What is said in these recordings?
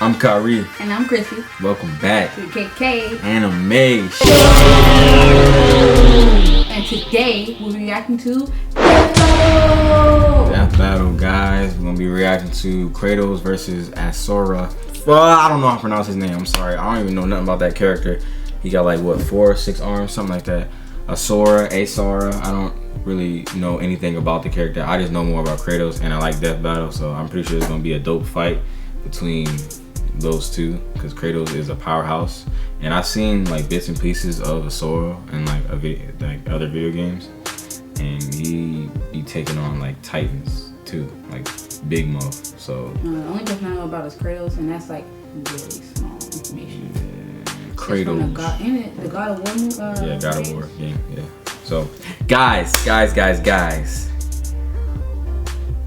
I'm Kyrie. And I'm Chrissy. Welcome back to KK Anime Show. And today we'll be reacting to Death Battle, guys. We're gonna be reacting to Kratos versus Asura. Well, I don't know how to pronounce his name. I'm sorry. I don't even know nothing about that character. He got like what, 4 or 6 arms, something like that. Asura. I don't really know anything about the character. I just know more about Kratos, and I like Death Battle, so I'm pretty sure it's gonna be a dope fight between those two, because Kratos is a powerhouse, and I've seen like bits and pieces of Asura and like other video games, and he be taking on like titans too, like big mo. So the only person I know about is Kratos, and that's like really small information. Yeah, Kratos, the God of War movie. Yeah, God of War game. Yeah. So, guys,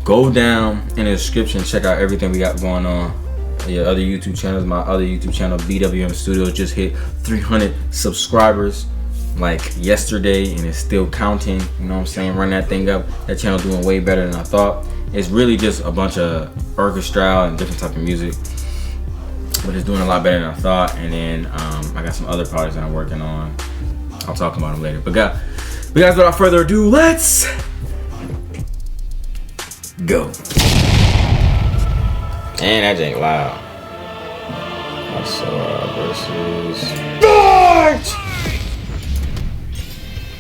go down in the description. Check out everything we got going on. Your other YouTube channels. My other YouTube channel, BWM Studios, just hit 300 subscribers like yesterday, and it's still counting. You know what I'm saying? Run that thing up. That channel doing way better than I thought. It's really just a bunch of orchestral and different type of music, but it's doing a lot better than I thought. And then I got some other projects that I'm working on. I'll talk about them later. But guys, without further ado, let's go. And that ain't loud. Asura versus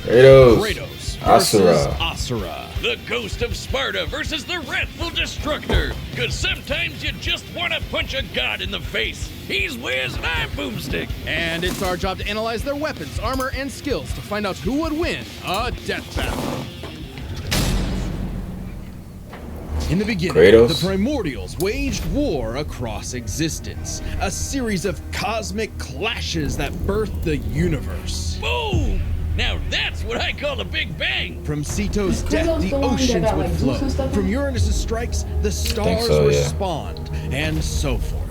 Kratos. Asura. The ghost of Sparta versus the wrathful destructor. Cause sometimes you just want to punch a god in the face. He's Wiz and I'm Boomstick. And it's our job to analyze their weapons, armor, and skills to find out who would win a death battle. In the beginning, Kratos. The Primordials waged war across existence. A series of cosmic clashes that birthed the universe. Boom! Now that's what I call a big bang. From Ceto's death, the oceans would flow. From Uranus's strikes, the stars were spawned, and so forth.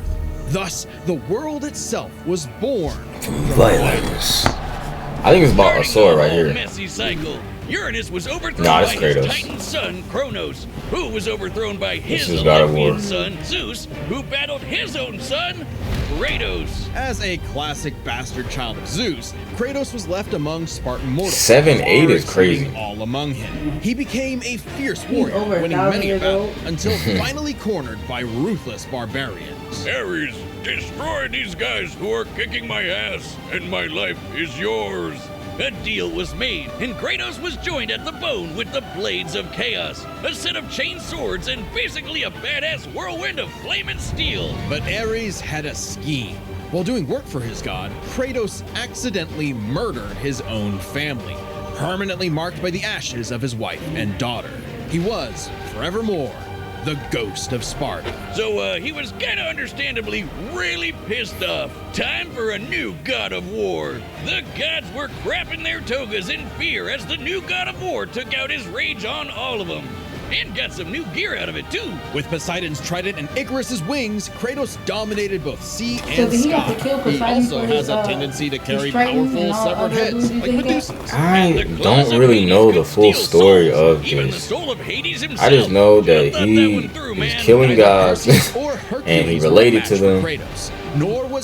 Thus, the world itself was born from violence. I think it's about Asura right here. Messy cycle. Uranus was overthrown by his Titan son, Kronos, who was overthrown by his Olympian son, Zeus, who battled his own son, Kratos. As a classic bastard child of Zeus, Kratos was left among Spartan mortals. 7'8" is crazy. All among him. He became a fierce warrior, winning many a battle, until finally cornered by ruthless barbarians. Ares, destroy these guys who are kicking my ass, and my life is yours. A deal was made, and Kratos was joined at the bone with the Blades of Chaos, a set of chain swords and basically a badass whirlwind of flame and steel. But Ares had a scheme. While doing work for his god, Kratos accidentally murdered his own family, permanently marked by the ashes of his wife and daughter. He was, forevermore, the ghost of Sparta. So he was kinda understandably really pissed off. Time for a new god of war. The gods were crapping their togas in fear as the new god of war took out his rage on all of them. And got some new gear out of it too. With Poseidon's trident and Icarus's wings, Kratos dominated both sea and sky. He also has a tendency to carry powerful severed heads, like Medusa's. I don't really know the full story of this. I just know that he is killing gods and he related to them.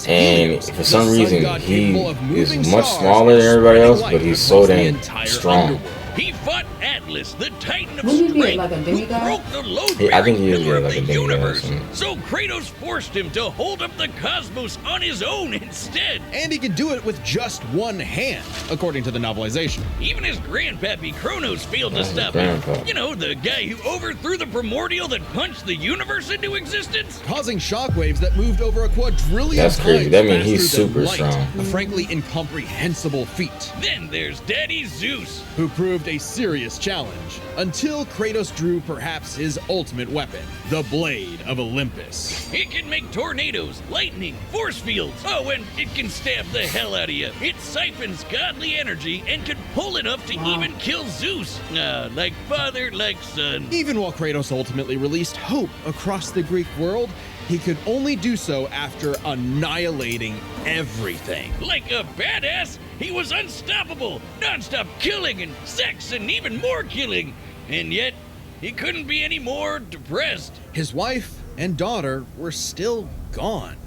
And for some reason, he is much smaller than everybody else, but he's so damn strong. He fought Atlas, the Titan of Strength, like who broke the load-bearing pillar of the universe. So Kratos forced him to hold up the cosmos on his own instead. And he can do it with just one hand, according to the novelization. Even his grandpappy Kronos failed to stop him. You know, the guy who overthrew the primordial that punched the universe into existence? Causing shockwaves that moved over a quadrillion That's crazy. That means he's super strong. A frankly incomprehensible feat. Then there's Daddy Zeus, who proved a serious challenge, until Kratos drew perhaps his ultimate weapon, the Blade of Olympus. It can make tornadoes, lightning, force fields. Oh, and it can stab the hell out of you. It siphons godly energy and can pull enough to even kill Zeus. Like father, like son. Even while Kratos ultimately released hope across the Greek world, he could only do so after annihilating everything. Like a badass, he was unstoppable, non-stop killing and sex and even more killing. And yet, he couldn't be any more depressed. His wife and daughter were still gone.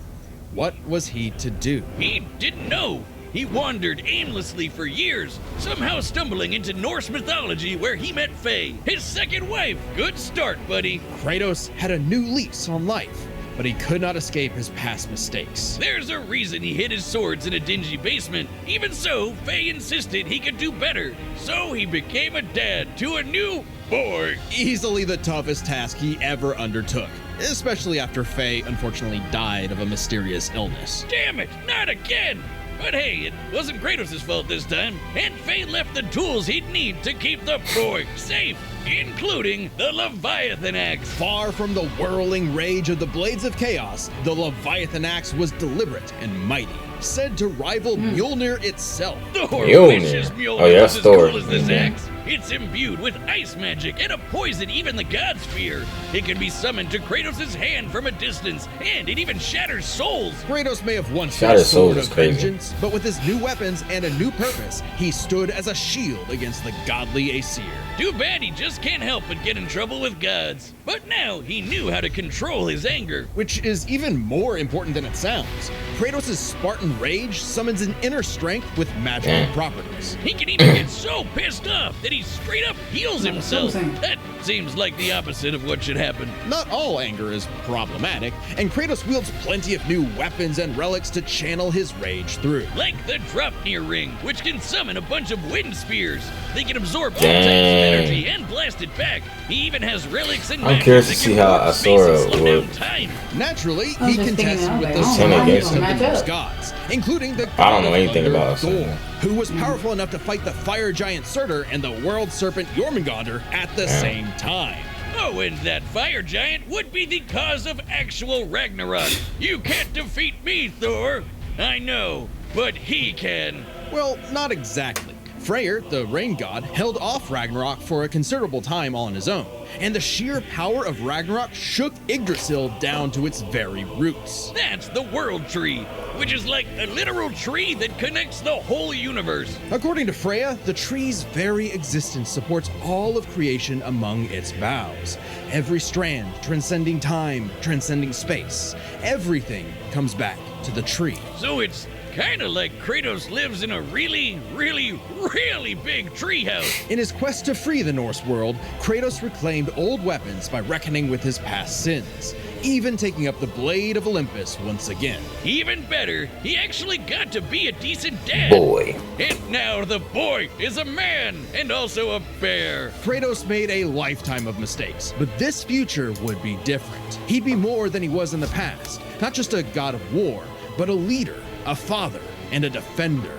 What was he to do? He didn't know. He wandered aimlessly for years, somehow stumbling into Norse mythology where he met Faye, his second wife. Good start, buddy. Kratos had a new lease on life, but he could not escape his past mistakes. There's a reason he hid his swords in a dingy basement. Even so, Faye insisted he could do better. So he became a dad to a new boy. Easily the toughest task he ever undertook, especially after Faye unfortunately died of a mysterious illness. Damn it, not again! But hey, it wasn't Kratos' fault this time, and Faye left the tools he'd need to keep the boy safe, including the Leviathan Axe. Far from the whirling rage of the Blades of Chaos, the Leviathan Axe was deliberate and mighty, said to rival Mjolnir itself. Thor Mjolnir. wishes Mjolnir Oh, yeah, was that's as Thor. cool as this Mhm. axe. It's imbued with ice magic and a poison even the gods fear. It can be summoned to Kratos' hand from a distance, and it even shatters souls. Kratos may have once Shatter been a sword Souls is of crazy. vengeance, but with his new weapons and a new purpose, he stood as a shield against the godly Asir. Too bad he just can't help but get in trouble with gods. But now he knew how to control his anger. Which is even more important than it sounds. Kratos' Spartan rage summons an inner strength with magical properties. He can even get so pissed off that he straight up heals No, himself. so insane. That seems like the opposite of what should happen. Not all anger is problematic, and Kratos wields plenty of new weapons and relics to channel his rage through. Like the Draupnir ring, which can summon a bunch of wind spears. They can absorb all types of Dang. energy and blast it back. He even has relics and I'm magic curious to that see can how warp space and Asura slow would- down time. Naturally, I was he just thinking contested that, with like, the I don't know how strongest to of the match Norse up. gods, including the I don't know god anything thunder, about Asura. Thor, who was powerful enough to fight the fire giant Surtur and the world serpent Jormungandr at the same time. Oh, and that fire giant would be the cause of actual Ragnarok. You can't defeat me, Thor. I know, but he can. Well, not exactly. Freyr, the rain god, held off Ragnarok for a considerable time on his own, and the sheer power of Ragnarok shook Yggdrasil down to its very roots. That's the world tree, which is like a literal tree that connects the whole universe. According to Freya, the tree's very existence supports all of creation among its boughs. Every strand transcending time, transcending space. Everything comes back to the tree. So it's kind of like Kratos lives in a really, really, really big treehouse. In his quest to free the Norse world, Kratos reclaimed old weapons by reckoning with his past sins, even taking up the Blade of Olympus once again. Even better, he actually got to be a decent dad. Boy. And now the boy is a man and also a bear. Kratos made a lifetime of mistakes, but this future would be different. He'd be more than he was in the past, not just a god of war, but a leader, a father, and a defender.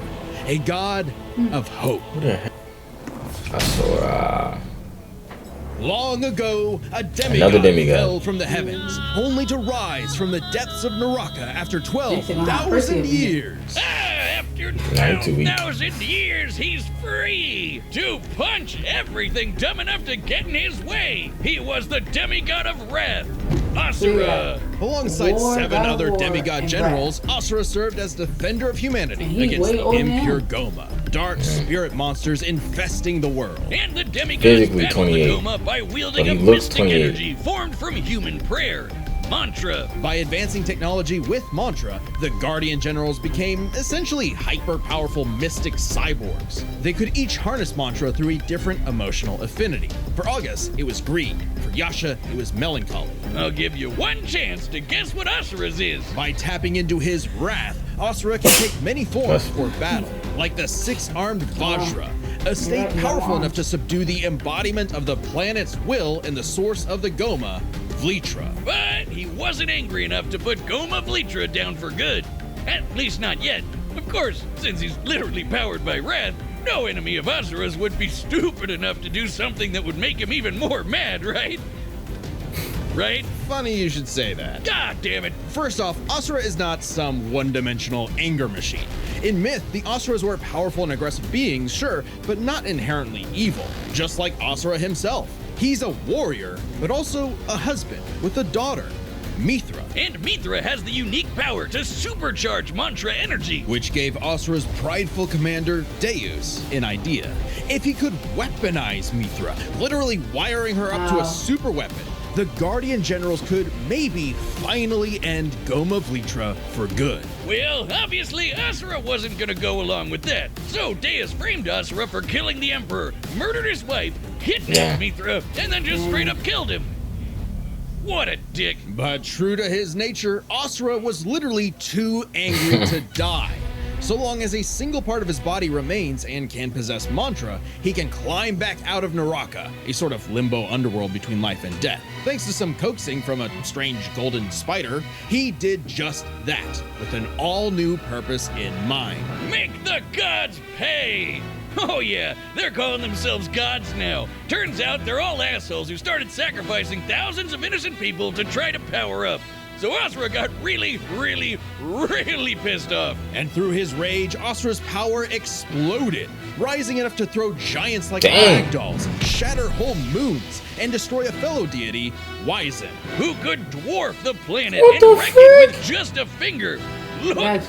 A god of hope. Asura. Long ago, a Another demigod demigod. fell from the heavens, only to rise from the depths of Naraka after Yes, and 12,000 I'm years. After 2 weeks. 12,000 years, he's free to punch everything dumb enough to get in his way. He was the demigod of wrath, Asura. Alongside War, 7 God of other war, demigod and generals, Asura served as defender of humanity And he's against way the older than impure him. Goma, dark spirit monsters infesting the world. And the demigods Physically battled 28, the Goma by wielding but a he looks mystic 28. energy formed from human prayer, mantra. By advancing technology with mantra, the Guardian Generals became essentially hyper-powerful mystic cyborgs. They could each harness mantra through a different emotional affinity. For August, it was greed. For Yasha, it was melancholy. I'll give you one chance to guess what Asura's is. By tapping into his wrath, Asura can take many forms for battle, like the 6-armed Vajra, a state powerful enough to subdue the embodiment of the planet's will and the source of the Goma, Vlitra. But he wasn't angry enough to put Goma Vlitra down for good. At least not yet. Of course, since he's literally powered by wrath, no enemy of Asura's would be stupid enough to do something that would make him even more mad, right? Right? Funny you should say that. God damn it. First off, Asura is not some one-dimensional anger machine. In myth, the Asuras were powerful and aggressive beings, sure, but not inherently evil, just like Asura himself. He's a warrior, but also a husband with a daughter, Mithra, And Mithra has the unique power to supercharge mantra energy. which gave Asura's prideful commander, Deus, an idea. If he could weaponize Mithra, literally wiring her up to Wow. a super weapon, the Guardian Generals could maybe finally end Goma Vlitra for good. Well, obviously Asura wasn't gonna go along with that, so Deus framed Asura for killing the Emperor, murdered his wife, kidnapped Mithra, and then just straight up killed him. What a dick. But true to his nature, Asura was literally too angry to die. So long as a single part of his body remains and can possess mantra, he can climb back out of Naraka, a sort of limbo underworld between life and death. Thanks to some coaxing from a strange golden spider, he did just that, with an all-new purpose in mind. Make the gods pay! Oh yeah, they're calling themselves gods now. Turns out they're all assholes who started sacrificing thousands of innocent people to try to power up. So Asura got really pissed off. And through his rage, Asura's power exploded, rising enough to throw giants like ragdolls, shatter whole moons, and destroy a fellow deity, Wyzen. Who could dwarf the planet and wreck it with just a finger. Look at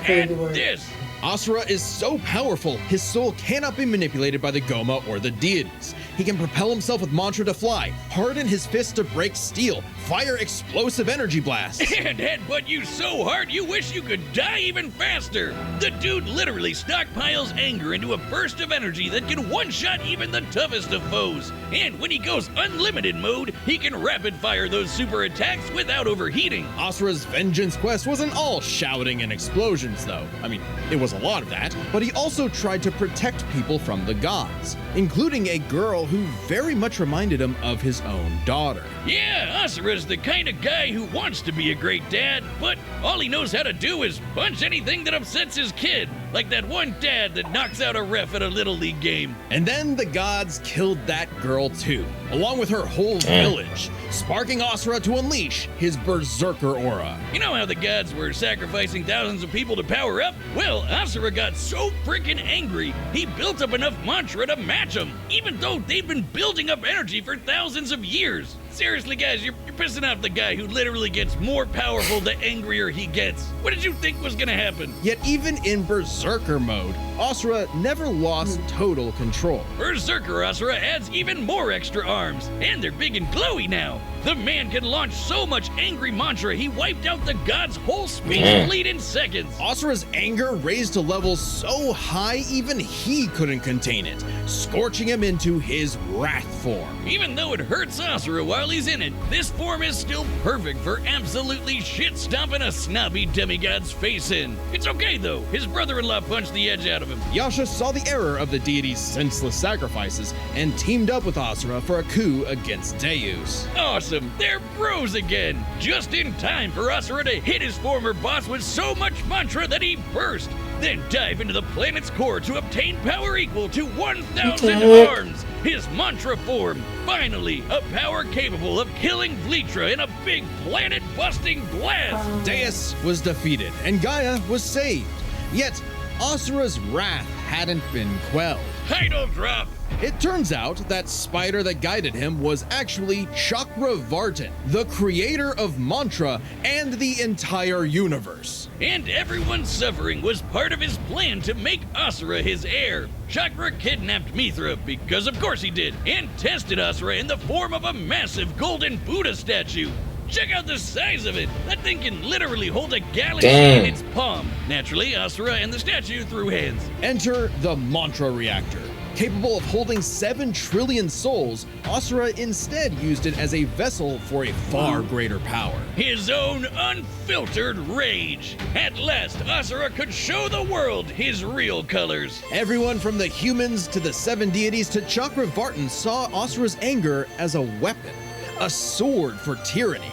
this. Asura is so powerful, his soul cannot be manipulated by the Goma or the deities. He can propel himself with mantra to fly, harden his fist to break steel, fire explosive energy blasts, and headbutt you so hard you wish you could die even faster. The dude literally stockpiles anger into a burst of energy that can one-shot even the toughest of foes. And when he goes unlimited mode, he can rapid-fire those super attacks without overheating. Asura's vengeance quest wasn't all shouting and explosions, though. I mean, it was a lot of that, but he also tried to protect people from the gods, including a girl who very much reminded him of his own daughter. Yeah, Asura's the kind of guy who wants to be a great dad, but all he knows how to do is punch anything that upsets his kid, like that one dad that knocks out a ref at a Little League game. And then the gods killed that girl too, along with her whole village, sparking Asura to unleash his berserker aura. You know how the gods were sacrificing thousands of people to power up? Well, Asura got so freaking angry, he built up enough mantra to match them, even though they've been building up energy for thousands of years. Seriously, guys, you're pissing off the guy who literally gets more powerful the angrier he gets. What did you think was gonna happen? Yet even in berserker mode, Asura never lost total control. Berserker Asura adds even more extra arms, and they're big and glowy now. The man can launch so much angry mantra he wiped out the god's whole space fleet in seconds. Asura's anger raised to levels so high even he couldn't contain it, scorching him into his wrath form. Even though it hurts Asura while he's in it, this form is still perfect for absolutely shit-stomping a snobby demigod's face in. It's okay though, his brother-in-law punched the edge out of him. Yasha saw the error of the deity's senseless sacrifices and teamed up with Asura for a coup against Deus. Awesome, they're bros again. Just in time for Asura to hit his former boss with so much mantra that he burst, then dive into the planet's core to obtain power equal to 1,000 arms. His mantra form, finally, a power capable of killing Vlitra in a big planet-busting blast. Deus was defeated and Gaia was saved. Yet, Asura's wrath hadn't been quelled. Title drop! It turns out that spider that guided him was actually Chakravartin, the creator of mantra and the entire universe. And everyone's suffering was part of his plan to make Asura his heir. Chakra kidnapped Mithra, because of course he did, and tested Asura in the form of a massive golden Buddha statue. Check out the size of it! That thing can literally hold a galaxy in its palm. Naturally, Asura and the statue threw hands. Enter the mantra reactor. Capable of holding 7 trillion souls, Asura instead used it as a vessel for a far greater power. His own unfiltered rage. At last, Asura could show the world his real colors. Everyone from the humans to the 7 deities to Chakravartin saw Asura's anger as a weapon, a sword for tyranny,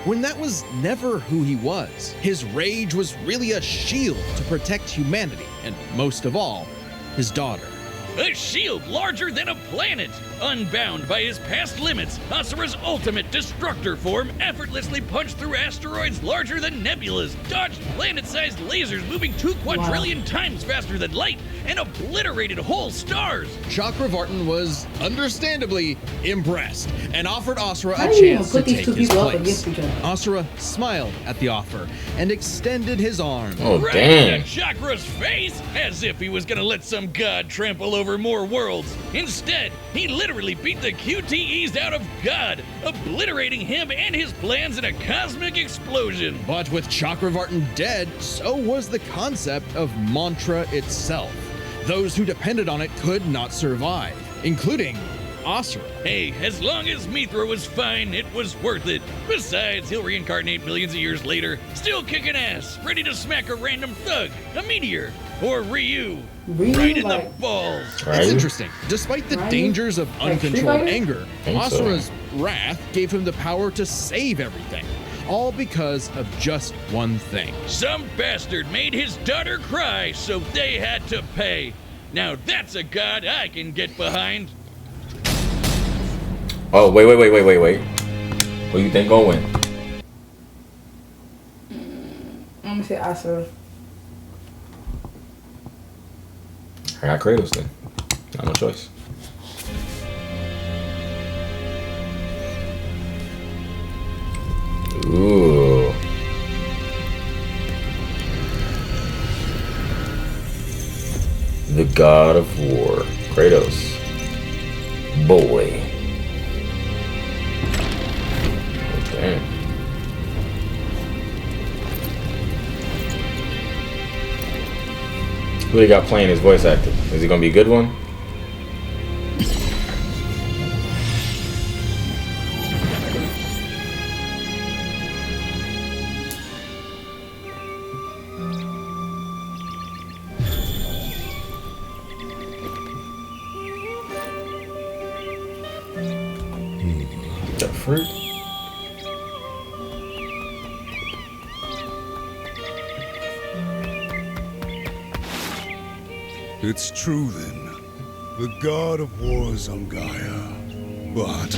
when that was never who he was. His rage was really a shield to protect humanity, and most of all, his daughter. A shield larger than a planet. Unbound by his past limits, Asura's ultimate destructor form effortlessly punched through asteroids larger than nebulas, dodged planet-sized lasers moving 2 quadrillion times faster than light, and obliterated whole stars. Chakravartin was understandably impressed and offered Asura a chance to take his place. Asura smiled at the offer and extended his arm. Right in Chakra's face, as if he was gonna let some god trample over more worlds. Instead, he literally literally beat the QTEs out of God, obliterating him and his plans in a cosmic explosion. But with Chakravartin dead, so was the concept of mantra itself. Those who depended on it could not survive, including Asura. Hey, as long as Mithra was fine, it was worth it. Besides, he'll reincarnate millions of years later, still kicking ass, ready to smack a random thug, a meteor, or Ryu, right in the balls. It's interesting. Despite the dangers of uncontrolled anger, Asura's wrath gave him the power to save everything. All because of just one thing. Some bastard made his daughter cry, so they had to pay. Now that's a god I can get behind. Oh, wait. What do you think gonna win? I'm gonna say Asura. I got Kratos then. Not no choice. Ooh. The God of War. Kratos. Boy. Damn. Who they got playing his voice actor? Is it gonna be a good one? The fruit? It's true then. The god of war is on Gaia. But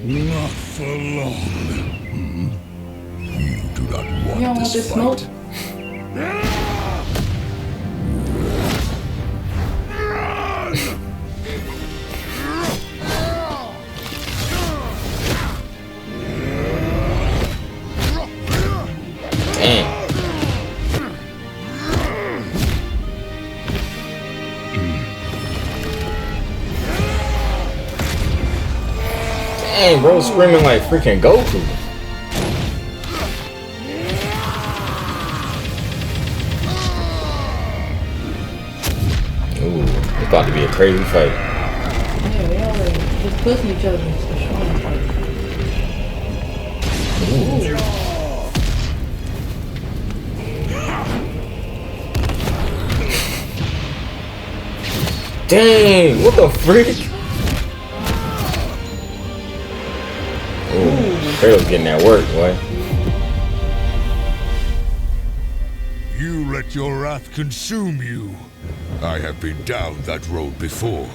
not for long. You do not want You don't want this this fight. smoke? Damn. Dang, bro, screaming like freaking Goku. Ooh, it's about to be a crazy fight. Yeah, they already just pushing each other. It's a strong fight. Ooh. Dang, what the freak? Ooh, Kratos getting that work, boy. You let your wrath consume you. I have been down that road before.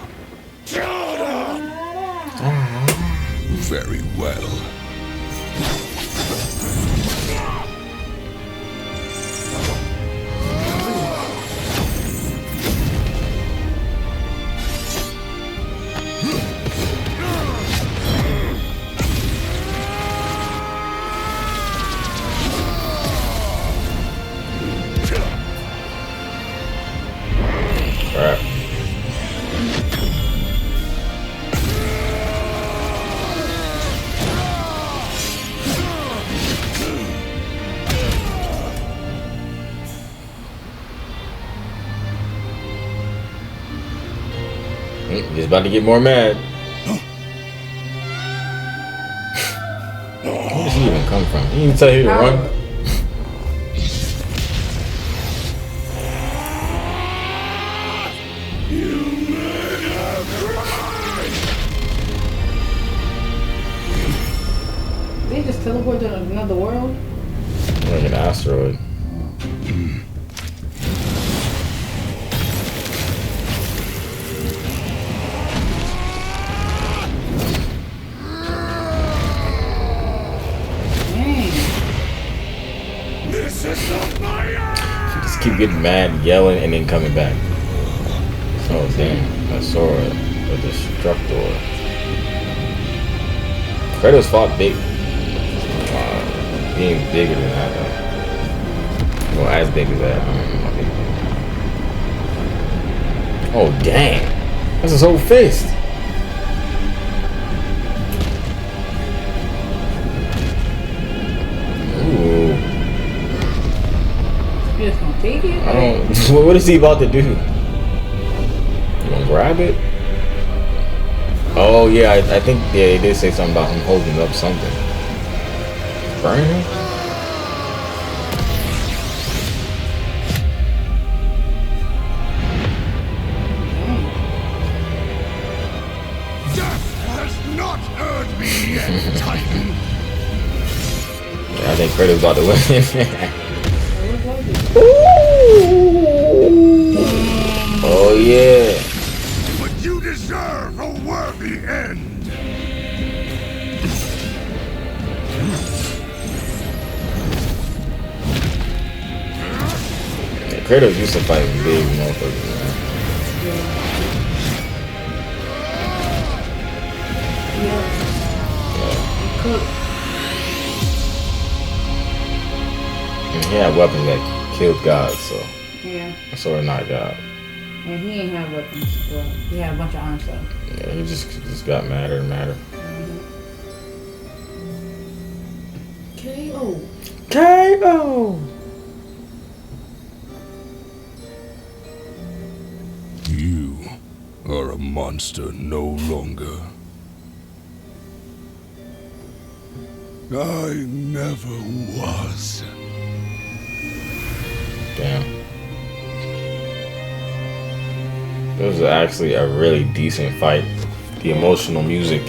Very well. He's about to get more mad. Where does he even come from? He didn't tell you to run. They just teleported to another world? Like an asteroid. Just keep getting mad, yelling, and then coming back. Oh damn, Asura, the Destructor. Kratos fought big. He ain't bigger than that though. Well, as big as that. Oh dang, that's his whole fist. You just gonna take it? I don't. What is he about to do? You gonna grab it? Oh yeah, I think he did say something about him holding up something. Burn him? Death has not earned me yet, Titan. Yeah, I think Kratos about to win. Oh yeah. But you deserve a worthy end. Yeah, Kratos used to fight big motherfuckers, man. And he had weapons that killed gods, so Yeah. so are not God. And he ain't have weapons. Well, he had a bunch of arm stuff. Yeah, he just got madder and madder. KO. KO. You are a monster no longer. I never was. Damn. This was actually a really decent fight. The emotional music.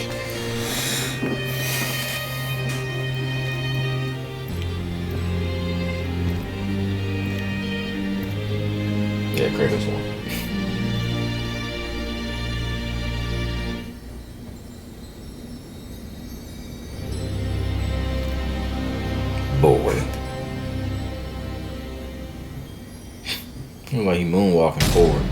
Yeah, Kratos won. Boy. Look like he moonwalking forward.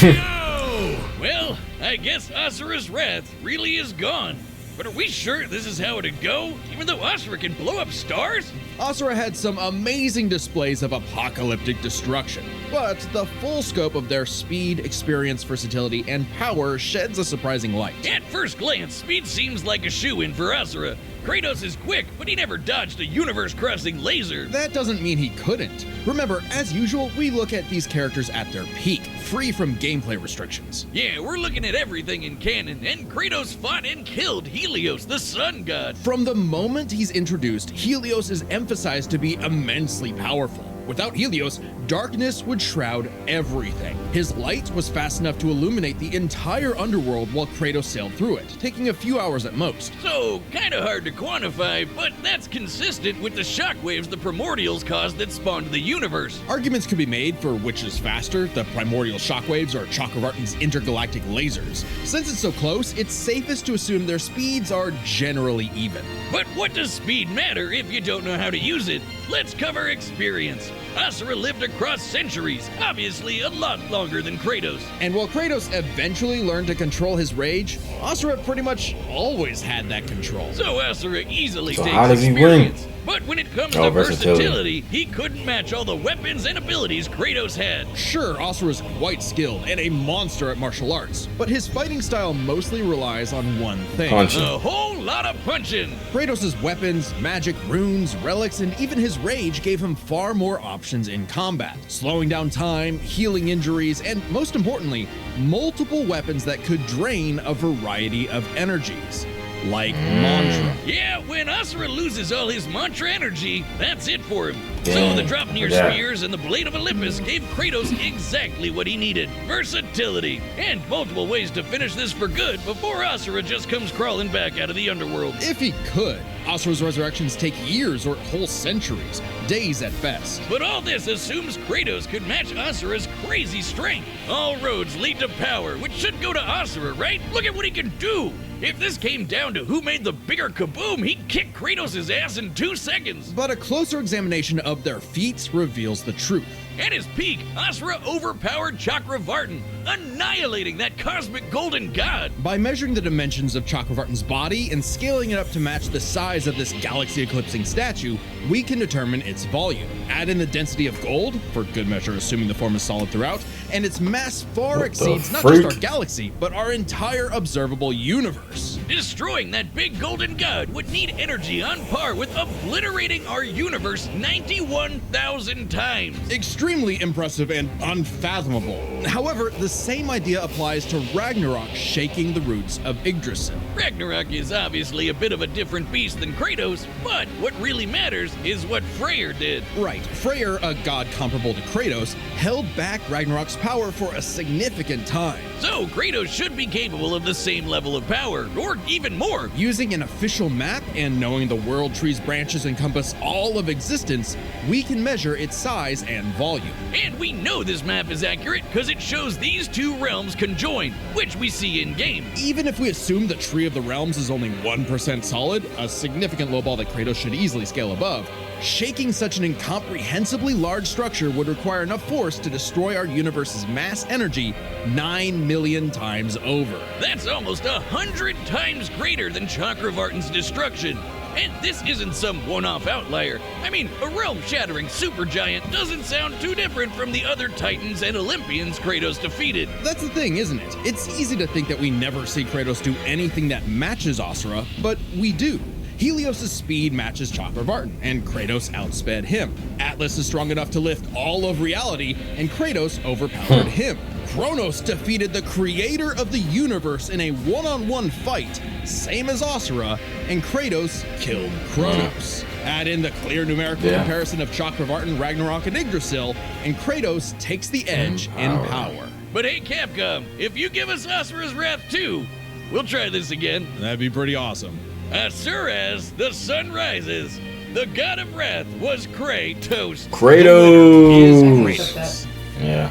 Oh, well, I guess Asura's wrath really is gone. But are we sure this is how it'd go? Even though Asura can blow up stars? Asura had some amazing displays of apocalyptic destruction, but the full scope of their speed, experience, versatility, and power sheds a surprising light. At first glance, speed seems like a shoo-in for Asura. Kratos is quick, but he never dodged a universe-crossing laser. That doesn't mean he couldn't. Remember, as usual, we look at these characters at their peak, free from gameplay restrictions. Yeah, we're looking at everything in canon, and Kratos fought and killed Helios, the sun god. From the moment he's introduced, Helios is emphasized to be immensely powerful. Without Helios, darkness would shroud everything. His light was fast enough to illuminate the entire underworld while Kratos sailed through it, taking a few hours at most. So, kinda hard to quantify, but that's consistent with the shockwaves the primordials caused that spawned the universe. Arguments could be made for which is faster, the primordial shockwaves or Chakravartin's intergalactic lasers. Since it's so close, it's safest to assume their speeds are generally even. But what does speed matter if you don't know how to use it? Let's cover experience. Asura lived across centuries, obviously a lot longer than Kratos. And while Kratos eventually learned to control his rage, Asura pretty much always had that control. So Asura easily So takes how does he experience. win? But when it comes Oh, to versatility. versatility, he couldn't match all the weapons and abilities Kratos had. Sure, Asura's quite skilled and a monster at martial arts, but his fighting style mostly relies on one thing. Punching. A whole lot of punching. Kratos' weapons, magic, runes, relics, and even his rage gave him far more options in combat, slowing down time, healing injuries, and most importantly, multiple weapons that could drain a variety of energies, like mantra. Yeah, when Asura loses all his mantra energy, that's it for him. So Dang, the Dropnir yeah. Spears and the Blade of Olympus gave Kratos exactly what he needed. Versatility, and multiple ways to finish this for good before Asura just comes crawling back out of the underworld. If he could, Asura's resurrections take years or whole centuries, days at best. But all this assumes Kratos could match Asura's crazy strength. All roads lead to power, which should go to Asura, right? Look at what he can do! If this came down to who made the bigger kaboom, he'd kick Kratos' ass in 2 seconds. But a closer examination of their feats reveals the truth. At his peak, Asura overpowered Chakravartin, annihilating that cosmic golden god. By measuring the dimensions of Chakravartin's body and scaling it up to match the size of this galaxy-eclipsing statue, we can determine its volume. Add in the density of gold, for good measure assuming the form is solid throughout, and its mass far What the exceeds not freak? just our galaxy, but our entire observable universe. Destroying that big golden god would need energy on par with obliterating our universe 91,000 times. Extremely impressive and unfathomable. However, the same idea applies to Ragnarok shaking the roots of Yggdrasil. Ragnarok is obviously a bit of a different beast than Kratos, but what really matters is what Freyr did. Right, Freyr, a god comparable to Kratos, held back Ragnarok's power for a significant time. So Kratos should be capable of the same level of power, or even more. Using an official map and knowing the world tree's branches encompass all of existence, we can measure its size and volume. And we know this map is accurate because it shows these two realms conjoined, which we see in-game. Even if we assume the Tree of the Realms is only 1% solid, a significant lowball that Kratos should easily scale above, shaking such an incomprehensibly large structure would require enough force to destroy our universe's mass energy 9 million times over. That's almost 100 times greater than Chakravartin's destruction. And this isn't some one-off outlier. I mean, a realm-shattering supergiant doesn't sound too different from the other Titans and Olympians Kratos defeated. That's the thing, isn't it? It's easy to think that we never see Kratos do anything that matches Asura, but we do. Helios' speed matches Chakravartin, and Kratos outsped him. Atlas is strong enough to lift all of reality, and Kratos overpowered him. Kronos defeated the creator of the universe in a one-on-one fight, same as Asura, and Kratos killed Kronos. Add in the clear numerical comparison of Chakravartin, Ragnarok, and Yggdrasil, and Kratos takes the edge in power. But hey, Capcom, if you give us Asura's Wrath 2, we'll try this again. That'd be pretty awesome. Asuras, the sun rises. The god of wrath was Kratos. Kratos. Yeah.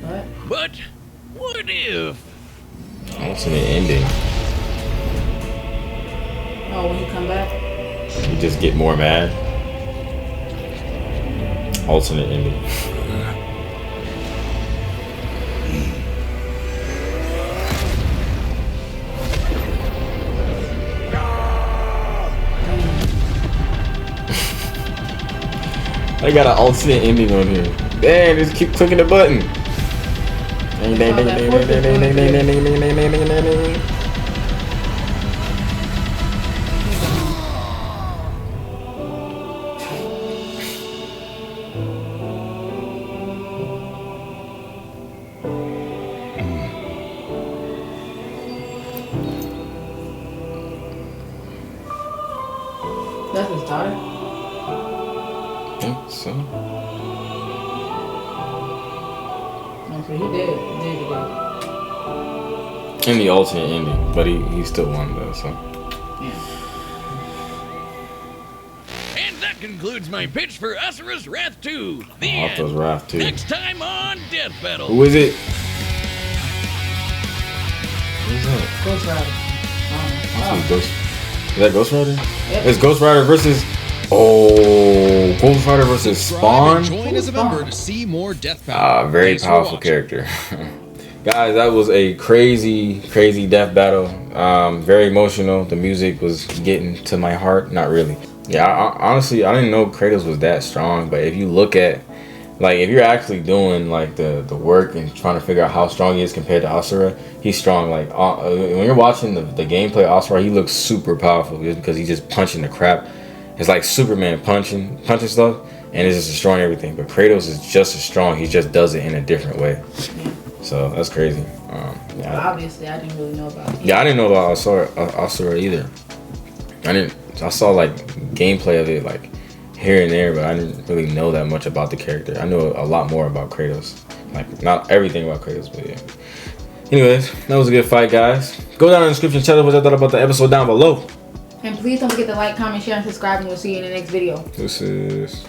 What? But what if? Alternate ending. Oh, when you come back? You just get more mad. Alternate ending. I got an alternate ending on here. Damn, just keep clicking the button. Ding, ding, ding, ding, ding, ding, ding, ding, ding, ding, ding, ding, ding, ding, ding. That's his daughter? I think so. So he did In the alternate ending, but he still won though, so. Yeah. And that concludes my pitch for Asura's Wrath 2. The end. Asura's Wrath 2. Next time on Death Battle. Who is it? Who's that? Ghost Rider. That's Ghost. Is that Ghost Rider? Yep. It's Ghost Rider versus. Oh, Ghost Rider versus Spawn. Join as a member to see more Death Battle. Very powerful character. Guys, that was a crazy death battle. Very emotional. The music was getting to my heart. Not really. Yeah, honestly, I didn't know Kratos was that strong. But if you look at, like, if you're actually doing like the work and trying to figure out how strong he is compared to Asura, he's strong. Like when you're watching the gameplay of Asura, he looks super powerful because he's just punching the crap. It's like Superman punching stuff, and it's just destroying everything. But Kratos is just as strong. He just does it in a different way. So that's crazy. Well, obviously, I didn't really know about it. Yeah, I didn't know about Asura either. I saw like gameplay of it like here and there, but I didn't really know that much about the character. I know a lot more about Kratos. Like not everything about Kratos, but yeah. Anyways, that was a good fight, guys. Go down in the description, tell us what you thought about the episode down below. And please don't forget to like, comment, share, and subscribe, and we'll see you in the next video. This is...